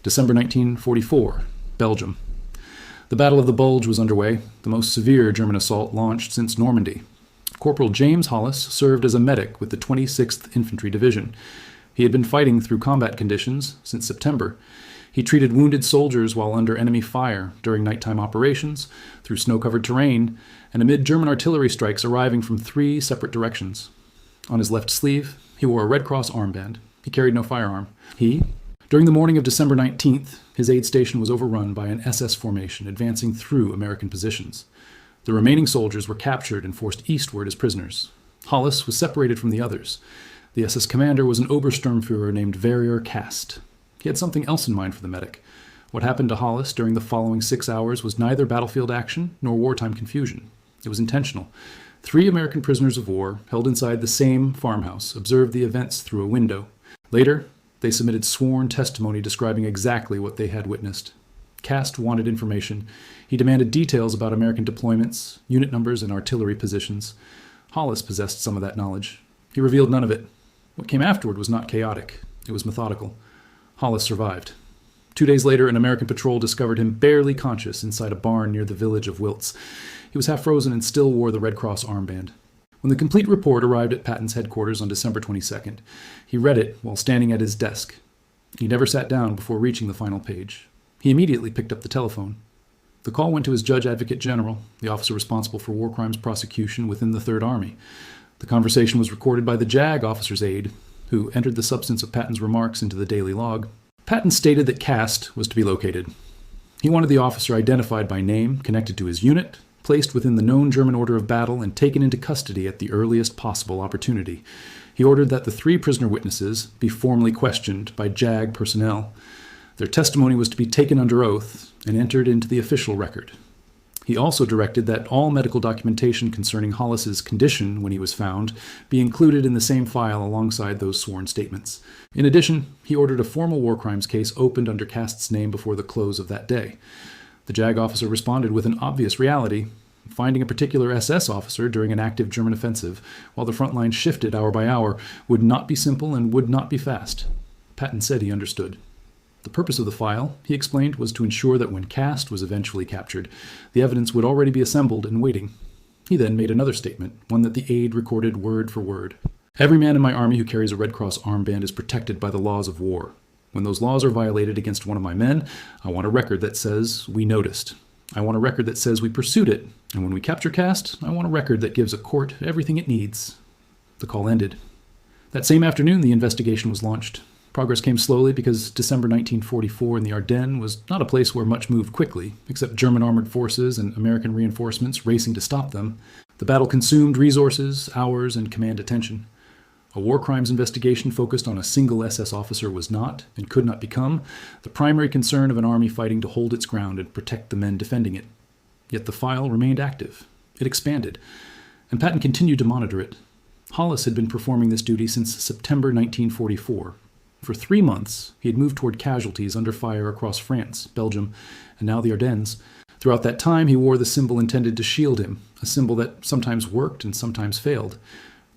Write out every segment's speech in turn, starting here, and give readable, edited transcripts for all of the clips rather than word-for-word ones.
December 1944, Belgium. The Battle of the Bulge was underway, the most severe German assault launched since Normandy. Corporal James Hollis served as a medic with the 26th Infantry Division. He had been fighting through combat conditions since September. He treated wounded soldiers while under enemy fire during nighttime operations, through snow-covered terrain, and amid German artillery strikes arriving from 3 separate directions. On his left sleeve, he wore a Red Cross armband. He carried no firearm. During the morning of December 19th, his aid station was overrun by an SS formation advancing through American positions. The remaining soldiers were captured and forced eastward as prisoners. Hollis was separated from the others. The SS commander was an Obersturmführer named Verrier Kast. He had something else in mind for the medic. What happened to Hollis during the following 6 hours was neither battlefield action nor wartime confusion. It was intentional. 3 American prisoners of war, held inside the same farmhouse, observed the events through a window. Later, they submitted sworn testimony describing exactly what they had witnessed. Kast wanted information. He demanded details about American deployments, unit numbers, and artillery positions. Hollis possessed some of that knowledge. He revealed none of it. What came afterward was not chaotic. It was methodical. Hollis survived. 2 days later, an American patrol discovered him barely conscious inside a barn near the village of Wiltz. He was half frozen and still wore the Red Cross armband. When the complete report arrived at Patton's headquarters on December 22nd, he read it while standing at his desk. He never sat down before reaching the final page. He immediately picked up the telephone. The call went to his Judge Advocate General, the officer responsible for war crimes prosecution within the Third Army. The conversation was recorded by the JAG officer's aide, who entered the substance of Patton's remarks into the daily log. Patton stated that Kast was to be located. He wanted the officer identified by name, connected to his unit, placed within the known German order of battle, and taken into custody at the earliest possible opportunity. He ordered that the 3 prisoner witnesses be formally questioned by JAG personnel. Their testimony was to be taken under oath and entered into the official record. He also directed that all medical documentation concerning Hollis's condition when he was found be included in the same file alongside those sworn statements. In addition, he ordered a formal war crimes case opened under Kast's name before the close of that day. The JAG officer responded with an obvious reality. Finding a particular SS officer during an active German offensive, while the front line shifted hour by hour, would not be simple and would not be fast. Patton said he understood. The purpose of the file, he explained, was to ensure that when Kast was eventually captured, the evidence would already be assembled and waiting. He then made another statement, one that the aide recorded word for word. Every man in my army who carries a Red Cross armband is protected by the laws of war. When those laws are violated against one of my men, I want a record that says we noticed. I want a record that says we pursued it. And when we capture Kast, I want a record that gives a court everything it needs. The call ended. That same afternoon, the investigation was launched. Progress came slowly because December 1944 in the Ardennes was not a place where much moved quickly, except German armored forces and American reinforcements racing to stop them. The battle consumed resources, hours, and command attention. A war crimes investigation focused on a single SS officer was not, and could not become, the primary concern of an army fighting to hold its ground and protect the men defending it. Yet the file remained active. It expanded, and Patton continued to monitor it. Hollis had been performing this duty since September 1944. For 3 months, he had moved toward casualties under fire across France, Belgium, and now the Ardennes. Throughout that time, he wore the symbol intended to shield him, a symbol that sometimes worked and sometimes failed.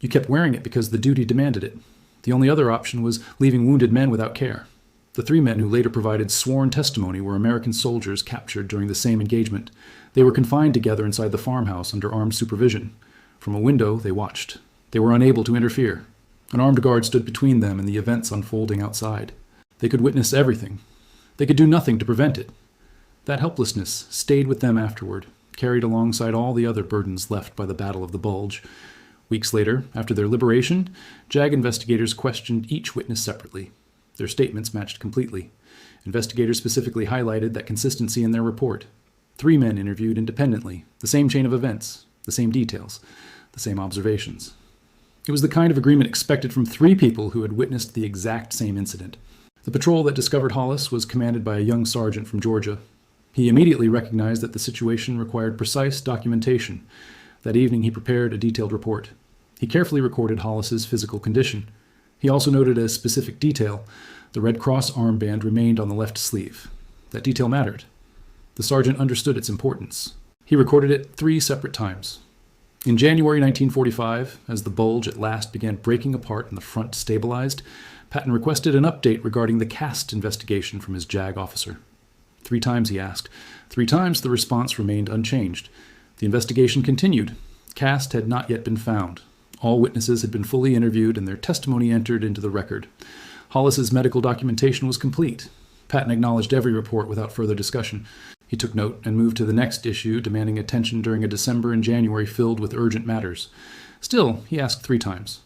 You kept wearing it because the duty demanded it. The only other option was leaving wounded men without care. The 3 men who later provided sworn testimony were American soldiers captured during the same engagement. They were confined together inside the farmhouse under armed supervision. From a window, they watched. They were unable to interfere. An armed guard stood between them and the events unfolding outside. They could witness everything. They could do nothing to prevent it. That helplessness stayed with them afterward, carried alongside all the other burdens left by the Battle of the Bulge. Weeks later, after their liberation, JAG investigators questioned each witness separately. Their statements matched completely. Investigators specifically highlighted that consistency in their report. 3 men interviewed independently, the same chain of events, the same details, the same observations. It was the kind of agreement expected from 3 people who had witnessed the exact same incident. The patrol that discovered Hollis was commanded by a young sergeant from Georgia. He immediately recognized that the situation required precise documentation. That evening he prepared a detailed report. He carefully recorded Hollis's physical condition. He also noted a specific detail. The Red Cross armband remained on the left sleeve. That detail mattered. The sergeant understood its importance. He recorded it 3 separate times. In January 1945, as the bulge at last began breaking apart and the front stabilized, Patton requested an update regarding the Cast investigation from his JAG officer. 3 times he asked. 3 times the response remained unchanged. The investigation continued. Cast had not yet been found. All witnesses had been fully interviewed and their testimony entered into the record. Hollis's medical documentation was complete. Patton acknowledged every report without further discussion. He took note and moved to the next issue, demanding attention during a December and January filled with urgent matters. Still, he asked 3 times.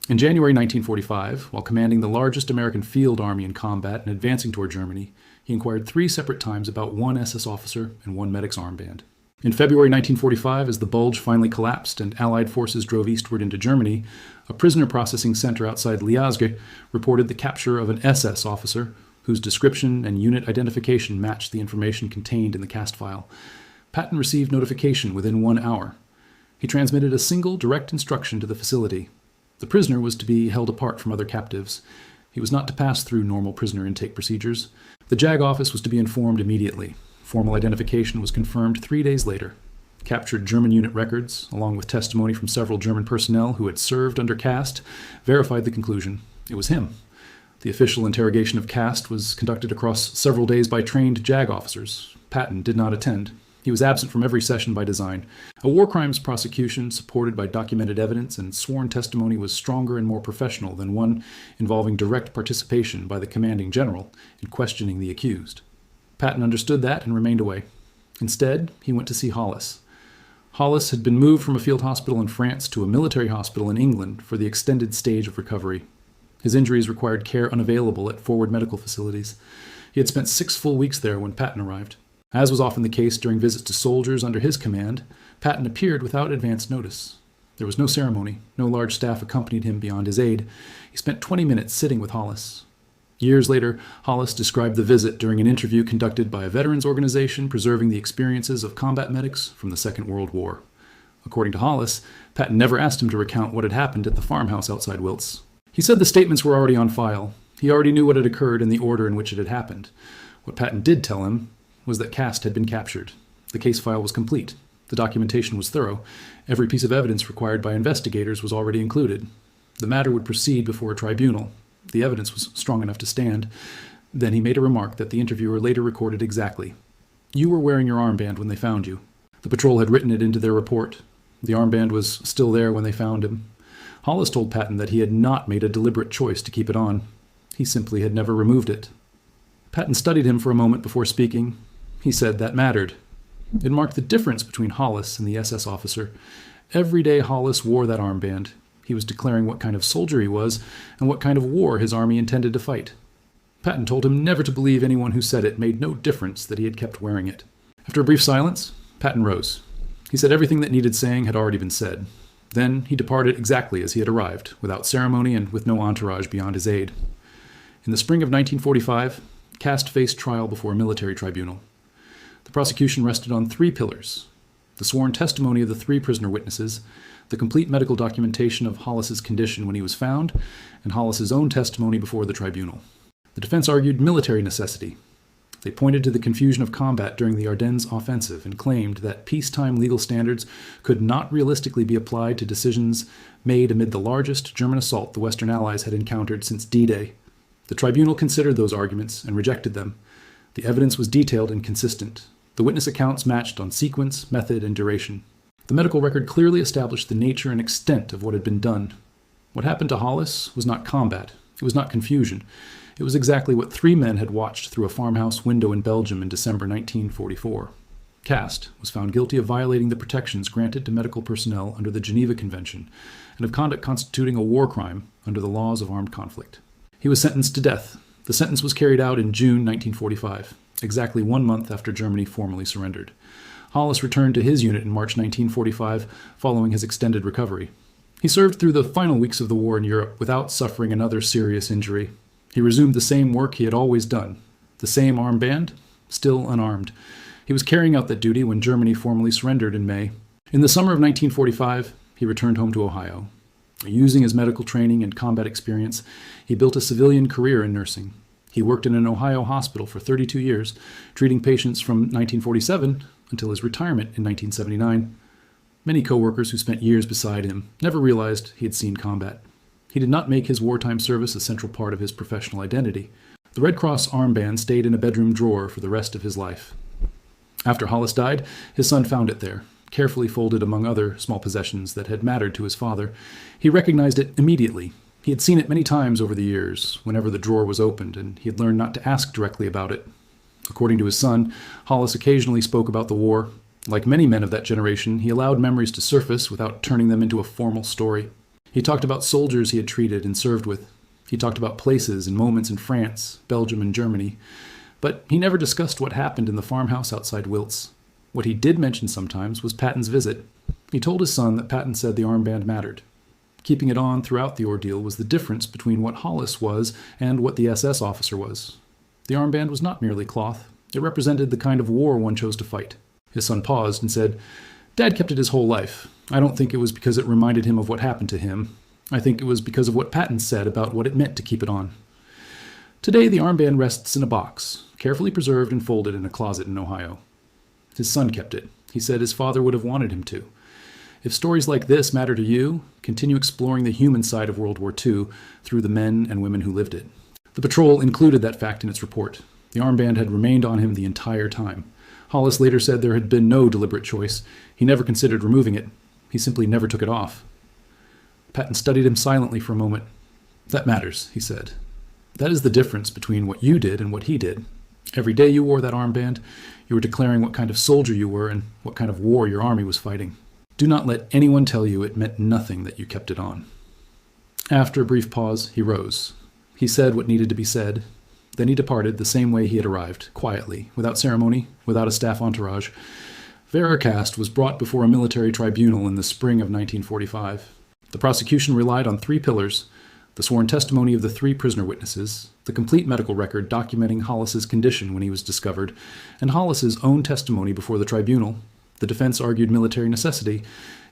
In January 1945, while commanding the largest American field army in combat and advancing toward Germany, he inquired 3 separate times about 1 SS officer and 1 medic's armband. In February 1945, as the bulge finally collapsed and Allied forces drove eastward into Germany, a prisoner processing center outside Liège reported the capture of an SS officer whose description and unit identification matched the information contained in the Cast file. Patton received notification within 1 hour. He transmitted a single direct instruction to the facility. The prisoner was to be held apart from other captives. He was not to pass through normal prisoner intake procedures. The JAG office was to be informed immediately. Formal identification was confirmed 3 days later. Captured German unit records, along with testimony from several German personnel who had served under Cast, verified the conclusion. It was him. The official interrogation of Cast was conducted across several days by trained JAG officers. Patton did not attend. He was absent from every session by design. A war crimes prosecution supported by documented evidence and sworn testimony was stronger and more professional than one involving direct participation by the commanding general in questioning the accused. Patton understood that and remained away. Instead, he went to see Hollis. Hollis had been moved from a field hospital in France to a military hospital in England for the extended stage of recovery. His injuries required care unavailable at forward medical facilities. He had spent 6 full weeks there when Patton arrived. As was often the case during visits to soldiers under his command, Patton appeared without advance notice. There was no ceremony. No large staff accompanied him beyond his aide. He spent 20 minutes sitting with Hollis. Years later, Hollis described the visit during an interview conducted by a veterans organization preserving the experiences of combat medics from the Second World War. According to Hollis, Patton never asked him to recount what had happened at the farmhouse outside Wiltz. He said the statements were already on file. He already knew what had occurred and the order in which it had happened. What Patton did tell him was that Cast had been captured. The case file was complete. The documentation was thorough. Every piece of evidence required by investigators was already included. The matter would proceed before a tribunal. The evidence was strong enough to stand. Then he made a remark that the interviewer later recorded exactly. "You were wearing your armband when they found you." The patrol had written it into their report. The armband was still there when they found him. Hollis told Patton that he had not made a deliberate choice to keep it on. He simply had never removed it. Patton studied him for a moment before speaking. He said that mattered. It marked the difference between Hollis and the SS officer. Every day Hollis wore that armband. He was declaring what kind of soldier he was and what kind of war his army intended to fight. Patton told him never to believe anyone who said it made no difference that he had kept wearing it. After a brief silence, Patton rose. He said everything that needed saying had already been said. Then he departed exactly as he had arrived, without ceremony and with no entourage beyond his aide. In the spring of 1945, Cast faced trial before a military tribunal. The prosecution rested on 3 pillars: the sworn testimony of the 3 prisoner witnesses, the complete medical documentation of Hollis's condition when he was found, and Hollis's own testimony before the tribunal. The defense argued military necessity. They pointed to the confusion of combat during the Ardennes offensive and claimed that peacetime legal standards could not realistically be applied to decisions made amid the largest German assault the Western Allies had encountered since D-Day. The tribunal considered those arguments and rejected them. The evidence was detailed and consistent. The witness accounts matched on sequence, method, and duration. The medical record clearly established the nature and extent of what had been done. What happened to Hollis was not combat. It was not confusion. It was exactly what 3 men had watched through a farmhouse window in Belgium in December 1944. Cast was found guilty of violating the protections granted to medical personnel under the Geneva Convention and of conduct constituting a war crime under the laws of armed conflict. He was sentenced to death. The sentence was carried out in June 1945, exactly 1 month after Germany formally surrendered. Hollis returned to his unit in March 1945 following his extended recovery. He served through the final weeks of the war in Europe without suffering another serious injury. He resumed the same work he had always done. The same armband, still unarmed. He was carrying out that duty when Germany formally surrendered in May. In the summer of 1945, he returned home to Ohio. Using his medical training and combat experience, he built a civilian career in nursing. He worked in an Ohio hospital for 32 years, treating patients from 1947 until his retirement in 1979. Many co-workers who spent years beside him never realized he had seen combat. He did not make his wartime service a central part of his professional identity. The Red Cross armband stayed in a bedroom drawer for the rest of his life. After Hollis died, his son found it there, carefully folded among other small possessions that had mattered to his father. He recognized it immediately. He had seen it many times over the years, whenever the drawer was opened, and he had learned not to ask directly about it. According to his son, Hollis occasionally spoke about the war. Like many men of that generation, he allowed memories to surface without turning them into a formal story. He talked about soldiers he had treated and served with. He talked about places and moments in France, Belgium, and Germany. But he never discussed what happened in the farmhouse outside Wiltz. What he did mention sometimes was Patton's visit. He told his son that Patton said the armband mattered. Keeping it on throughout the ordeal was the difference between what Hollis was and what the SS officer was. The armband was not merely cloth. It represented the kind of war one chose to fight. His son paused and said, "Dad kept it his whole life. I don't think it was because it reminded him of what happened to him. I think it was because of what Patton said about what it meant to keep it on." Today, the armband rests in a box, carefully preserved and folded in a closet in Ohio. His son kept it. He said his father would have wanted him to. If stories like this matter to you, continue exploring the human side of World War II through the men and women who lived it. The patrol included that fact in its report. The armband had remained on him the entire time. Hollis later said there had been no deliberate choice. He never considered removing it. He simply never took it off. Patton studied him silently for a moment. "That matters," he said. "That is the difference between what you did and what he did. Every day you wore that armband, you were declaring what kind of soldier you were and what kind of war your army was fighting. Do not let anyone tell you it meant nothing that you kept it on." After a brief pause, he rose. He said what needed to be said. Then he departed the same way he had arrived, quietly, without ceremony, without a staff entourage. Veracast was brought before a military tribunal in the spring of 1945. The prosecution relied on 3 pillars: the sworn testimony of the 3 prisoner witnesses, the complete medical record documenting Hollis's condition when he was discovered, and Hollis's own testimony before the tribunal. The defense argued military necessity.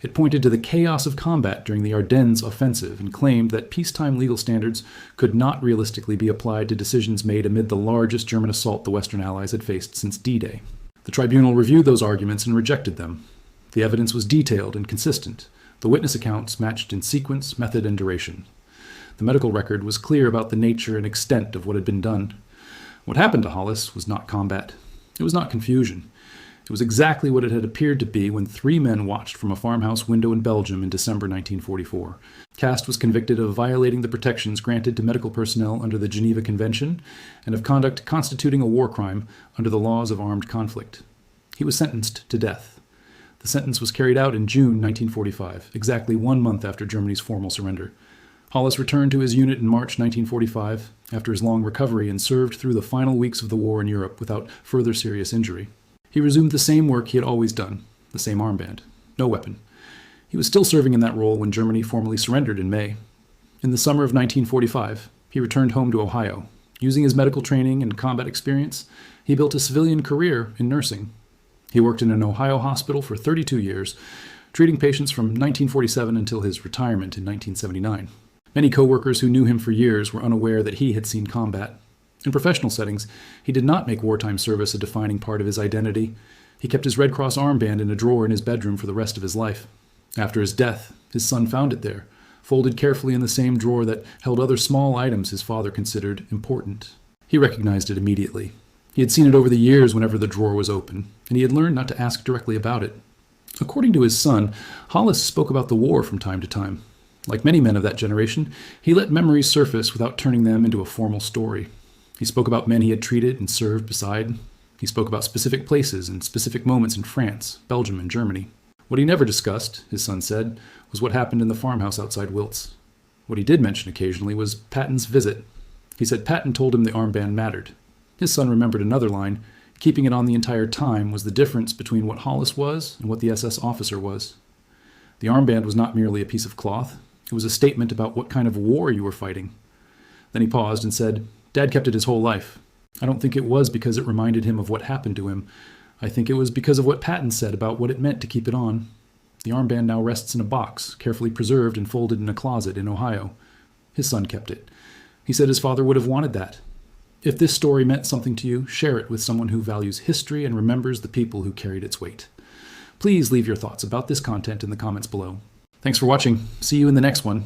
It pointed to the chaos of combat during the Ardennes offensive and claimed that peacetime legal standards could not realistically be applied to decisions made amid the largest German assault the Western Allies had faced since D-Day. The tribunal reviewed those arguments and rejected them. The evidence was detailed and consistent. The witness accounts matched in sequence, method, and duration. The medical record was clear about the nature and extent of what had been done. What happened to Hollis was not combat. It was not confusion. It was exactly what it had appeared to be when 3 men watched from a farmhouse window in Belgium in December 1944. Cast was convicted of violating the protections granted to medical personnel under the Geneva Convention and of conduct constituting a war crime under the laws of armed conflict. He was sentenced to death. The sentence was carried out in June 1945, exactly 1 month after Germany's formal surrender. Hollis returned to his unit in March 1945 after his long recovery and served through the final weeks of the war in Europe without further serious injury. He resumed the same work he had always done, the same armband, no weapon. He was still serving in that role when Germany formally surrendered in May. In the summer of 1945, he returned home to Ohio. Using his medical training and combat experience, he built a civilian career in nursing. He worked in an Ohio hospital for 32 years, treating patients from 1947 until his retirement in 1979. Many co-workers who knew him for years were unaware that he had seen combat. In professional settings, he did not make wartime service a defining part of his identity. He kept his Red Cross armband in a drawer in his bedroom for the rest of his life. After his death, his son found it there, folded carefully in the same drawer that held other small items his father considered important. He recognized it immediately. He had seen it over the years whenever the drawer was open, and he had learned not to ask directly about it. According to his son, Hollis spoke about the war from time to time. Like many men of that generation, he let memories surface without turning them into a formal story. He spoke about men he had treated and served beside. He spoke about specific places and specific moments in France, Belgium, and Germany. What he never discussed, his son said, was what happened in the farmhouse outside Wiltz. What he did mention occasionally was Patton's visit. He said Patton told him the armband mattered. His son remembered another line: keeping it on the entire time was the difference between what Hollis was and what the SS officer was. The armband was not merely a piece of cloth. It was a statement about what kind of war you were fighting. Then he paused and said, "Dad kept it his whole life. I don't think it was because it reminded him of what happened to him. I think it was because of what Patton said about what it meant to keep it on. The armband now rests in a box, carefully preserved and folded in a closet in Ohio. His son kept it. He said his father would have wanted that. If this story meant something to you, share it with someone who values history and remembers the people who carried its weight. Please leave your thoughts about this content in the comments below. Thanks for watching. See you in the next one.